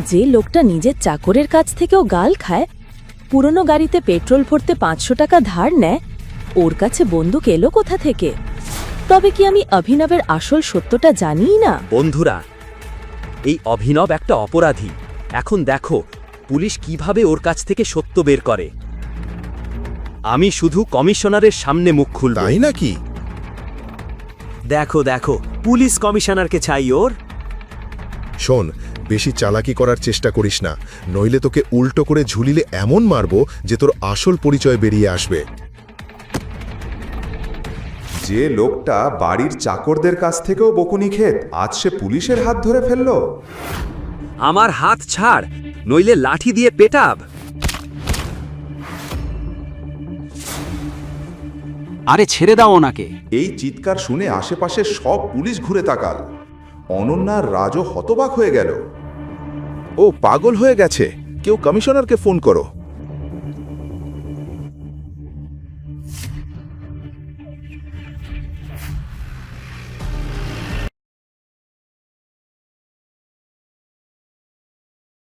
যে লোকটা নিজের চাকরের কাছ থেকেও গাল খায়, পুরনো গাড়িতে পেট্রোল ভরতে 500 টাকা ধার নেয়, ওর কাছে বন্দুক এলো কোথা থেকে? তবে কি আমি অভিনবের আসল সত্যটা জানিই না? বন্ধুরা, এই অভিনব একটা অপরাধী। এখন দেখো পুলিশ কিভাবে ওর কাছ থেকে সত্য বের করে। আমি শুধু কমিশনারের সামনে মুখ খুলব। তাই নাকি? দেখো দেখো, পুলিশ কমিশনারকে চাই ওর। শোন, বেশি চালাকি করার চেষ্টা করিস না, নইলে তোকে উল্টো করে ঝুলিলে এমন মারবো যে তোর আসল পরিচয় বেরিয়ে আসবে। যে লোকটা বাড়ির চাকরদের কাছ থেকেও বকুনি খেত, আজ সে পুলিশের হাত ধরে ফেললো। আমার হাত ছাড়, নইলে লাঠি দিয়ে পেটাব। আরে ছেড়ে দাও ওনাকে। এই চিৎকার শুনে আশেপাশে সব পুলিশ ঘুরে তাকাল। অনন্যার রাজও হতবাক হয়ে গেল। ও পাগল হয়ে গেছে, কেউ কমিশনারকে ফোন করো।